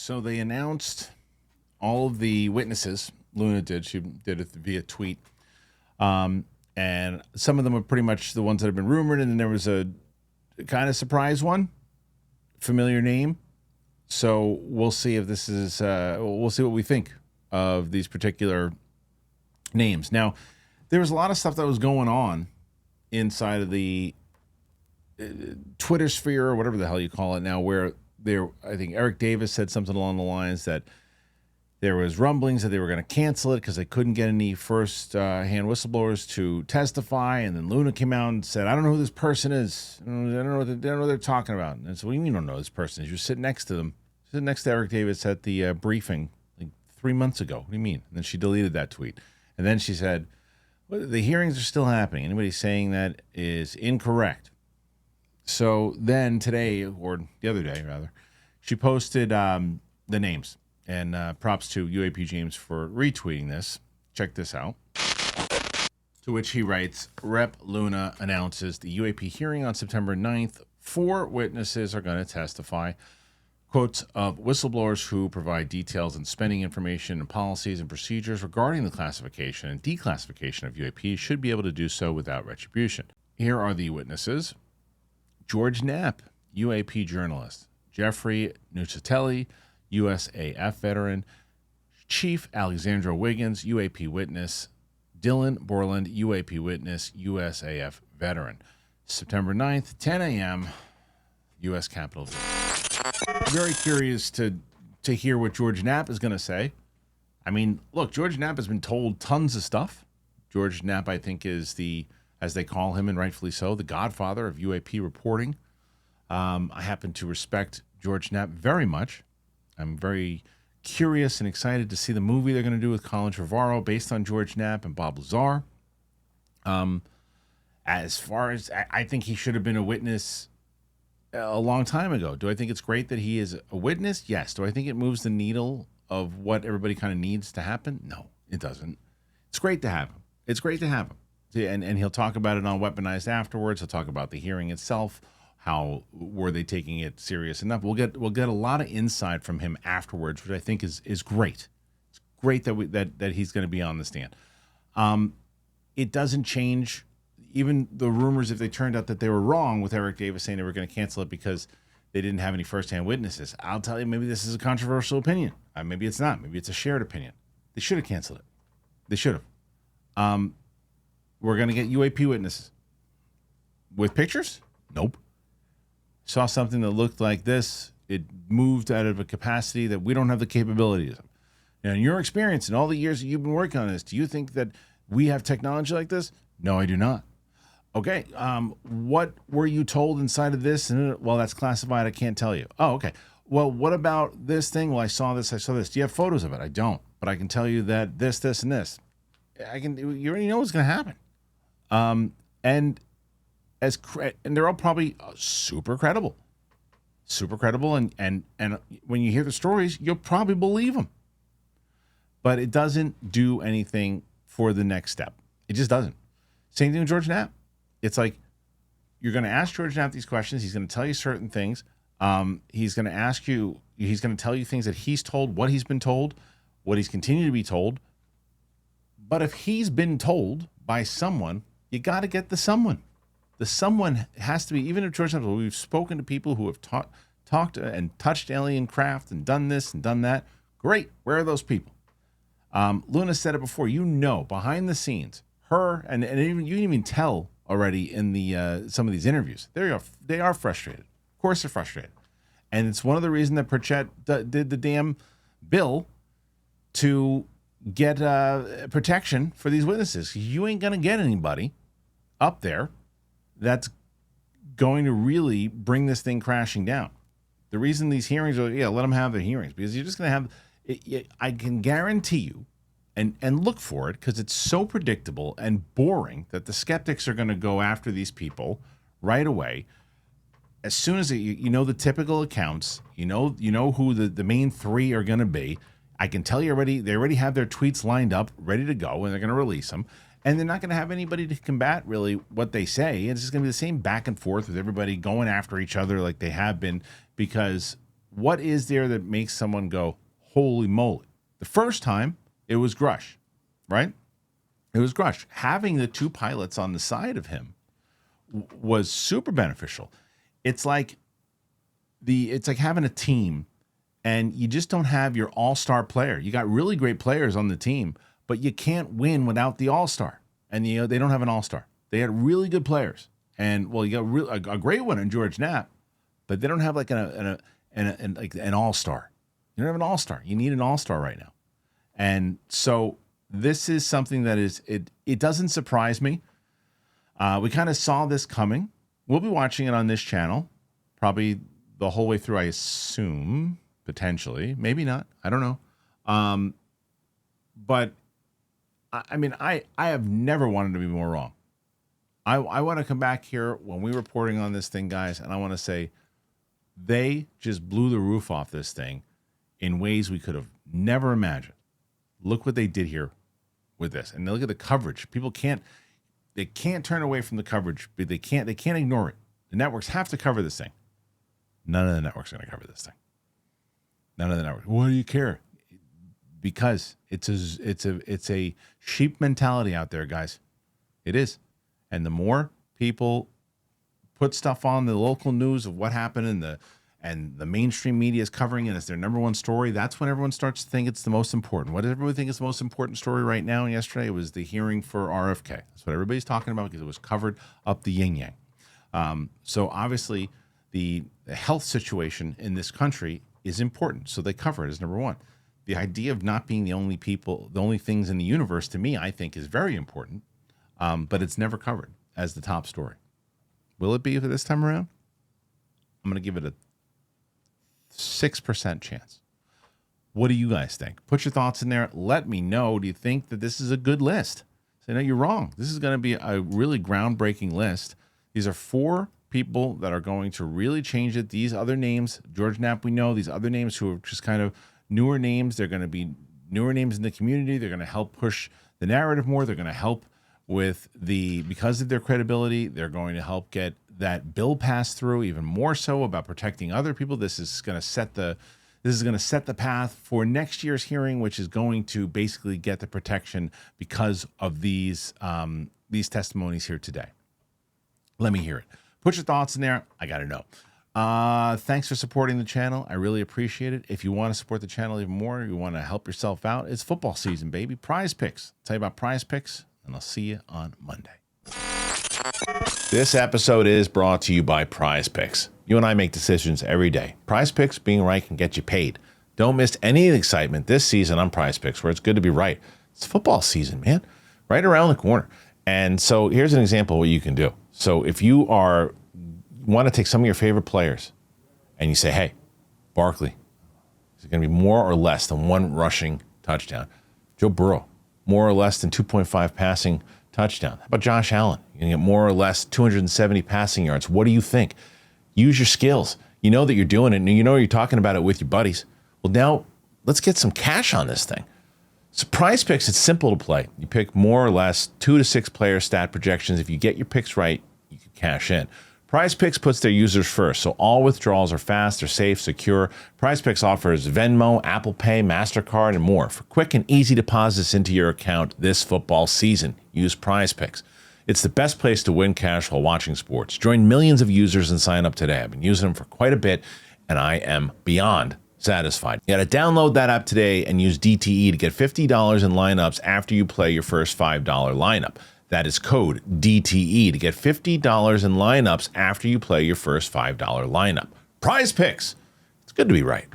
So they announced all of the witnesses. Luna did. She did it via tweet. And some of them are pretty much the ones that have been rumored. And then there was a kind of surprise one, familiar name. So we'll see if this is, we'll see what we think of these particular names. Now, there was a lot of stuff that was going on inside of the Twitter sphere or whatever the hell you call it now, where I think Eric Davis said something along the lines that there was rumblings that they were going to cancel it because they couldn't get any first-hand whistleblowers to testify. And then Luna came out and said, I don't know who this person is. I don't know what they're talking about. And so, what do you mean you don't know who this person is? You're sitting next to them. Sitting next to Eric Davis at the briefing like 3 months ago. What do you mean? And then she deleted that tweet. And then she said, well, the hearings are still happening. Anybody saying that is incorrect. So then today, or the other day rather, she posted the names. And props to UAP James for retweeting this. Check this out. To which he writes, Rep. Luna announces the UAP hearing on September 9th. 4 witnesses are going to testify. Quotes of whistleblowers who provide details and spending information and policies and procedures regarding the classification and declassification of UAP should be able to do so without retribution. Here are the witnesses. George Knapp, UAP journalist. Jeffrey Nucitelli, USAF veteran. Chief Alexandra Wiggins, UAP witness. Dylan Borland, UAP witness, USAF veteran. September 9th, 10 a.m., U.S. Capitol. Very curious to hear what George Knapp is going to say. I mean, look, George Knapp has been told tons of stuff. George Knapp, I think, is the, as they call him, and rightfully so, the godfather of UAP reporting. I happen to respect George Knapp very much. I'm very curious and excited to see the movie they're going to do with Colin Trevorrow based on George Knapp and Bob Lazar. As far as, I think he should have been a witness a long time ago. Do I think it's great that he is a witness? Yes. Do I think it moves the needle of what everybody kind of needs to happen? No, it doesn't. It's great to have him. It's great to have him. And he'll talk about it on Weaponized afterwards. He'll talk about the hearing itself. How were they taking it serious enough? We'll get a lot of insight from him afterwards, which I think is great. It's great that he's going to be on the stand. It doesn't change even the rumors if they turned out that they were wrong with Eric Davis saying they were going to cancel it because they didn't have any firsthand witnesses. I'll tell you, maybe this is a controversial opinion. Maybe it's not. Maybe it's a shared opinion. They should have canceled it. They should have. We're going to get UAP witnesses with pictures. Nope. Saw something that looked like this. It moved out of a capacity that we don't have the capabilities of. Now, in your experience, in all the years that you've been working on this, do you think that we have technology like this? No, I do not. Okay. What were you told inside of this? Well, that's classified. I can't tell you. Oh, okay. Well, what about this thing? Well, I saw this. Do you have photos of it? I don't. But I can tell you that this, and this. You already know what's going to happen. And they're all probably super credible, and when you hear the stories, you'll probably believe them. But it doesn't do anything for the next step. It just doesn't. Same thing with George Knapp. It's like you're going to ask George Knapp these questions. He's going to tell you certain things. He's going to tell you things that he's told, what he's been told, what he's continued to be told. But if he's been told by someone, you got to get the someone. The someone has to be, even if George Knapp, we've spoken to people who have talked and touched alien craft and done this and done that. Great. Where are those people? Luna said it before. Behind the scenes, her and even you can even tell already in the some of these interviews. They are frustrated. Of course, they're frustrated, and it's one of the reasons that Pritchett did the damn bill to get protection for these witnesses. You ain't gonna get anybody up there that's going to really bring this thing crashing down. The reason these hearings are, let them have their hearings, because you're just going to have, I can guarantee you, and look for it, because it's so predictable and boring that the skeptics are going to go after these people right away. As soon as you know the typical accounts, you know who the main 3 are going to be. I can tell you already, they already have their tweets lined up, ready to go, and they're going to release them. And they're not going to have anybody to combat really what they say. It's just going to be the same back and forth with everybody going after each other like they have been, because what is there that makes someone go, holy moly? The first time, it was Grush, right? It was Grush. Having the two pilots on the side of him was super beneficial. It's like having a team, and you just don't have your all-star player. You got really great players on the team, but you can't win without the all-star. And they don't have an all-star. They had really good players, and well, you got a great one in George Knapp, but they don't have like an all-star. You don't have an all-star. You need an all-star right now, and so this is something that it doesn't surprise me. We kind of saw this coming. We'll be watching it on this channel, probably the whole way through, I assume, potentially, maybe not. I don't know. But I mean, I have never wanted to be more wrong. I want to come back here when we're reporting on this thing, guys, and I want to say they just blew the roof off this thing in ways we could have never imagined. Look what they did here with this, and look at the coverage. People can't turn away from the coverage, but they can't ignore it. The networks have to cover this thing. None of the networks are going to cover this thing. None of the networks. Why do you care? Because it's a sheep mentality out there, guys. It is. And the more people put stuff on the local news of what happened and the mainstream media is covering it as their number one story, that's when everyone starts to think it's the most important. What does everyone think is the most important story right now? And yesterday it was the hearing for RFK. That's what everybody's talking about because it was covered up the yin-yang. So obviously the health situation in this country is important. So they cover it as number one. The idea of not being the only things in the universe, to me, I think is very important. But it's never covered as the top story. Will it be for this time around? I'm going to give it a 6% chance. What do you guys think? Put your thoughts in there. Let me know. Do you think that this is a good list? Say, no, you're wrong. This is going to be a really groundbreaking list. These are 4 people that are going to really change it. These other names, George Knapp, we know. These other names who are just kind of newer names. They're going to be newer names in the community. They're going to help push the narrative more. They're going to help with because of their credibility. They're going to help get that bill passed through even more so about protecting other people. This is going to set the path for next year's hearing, which is going to basically get the protection because of these testimonies here today. Let me hear it. Put your thoughts in there. I got to know. Thanks for supporting the channel. I really appreciate it. If you want to support the channel even more, you want to help yourself out, it's football season, baby. Prize Picks. I'll tell you about Prize Picks, and I'll see you on Monday. This episode is brought to you by Prize Picks. You and I make decisions every day. Prize Picks, being right, can get you paid. Don't miss any of the excitement this season on Prize Picks, where it's good to be right. It's football season, man. Right around the corner. And so here's an example of what you can do. So if you want to take some of your favorite players and you say, hey, Barkley, is it going to be more or less than 1 rushing touchdown? Joe Burrow, more or less than 2.5 passing touchdown. How about Josh Allen? You're going to get more or less 270 passing yards. What do you think? Use your skills. You know that you're doing it, and you know you're talking about it with your buddies. Well, now let's get some cash on this thing. So Prize Picks, it's simple to play. You pick more or less 2 to 6 player stat projections. If you get your picks right, you can cash in. Prize Picks puts their users first, so all withdrawals are fast, they're safe, secure. Prize Picks offers Venmo, Apple Pay, MasterCard, and more for quick and easy deposits into your account this football season. Use Prize Picks. It's the best place to win cash while watching sports. Join millions of users and sign up today. I've been using them for quite a bit, and I am beyond satisfied. You got to download that app today and use DTE to get $50 in lineups after you play your first $5 lineup. That is code DTE to get $50 in lineups after you play your first $5 lineup. Prize Picks. It's good to be right.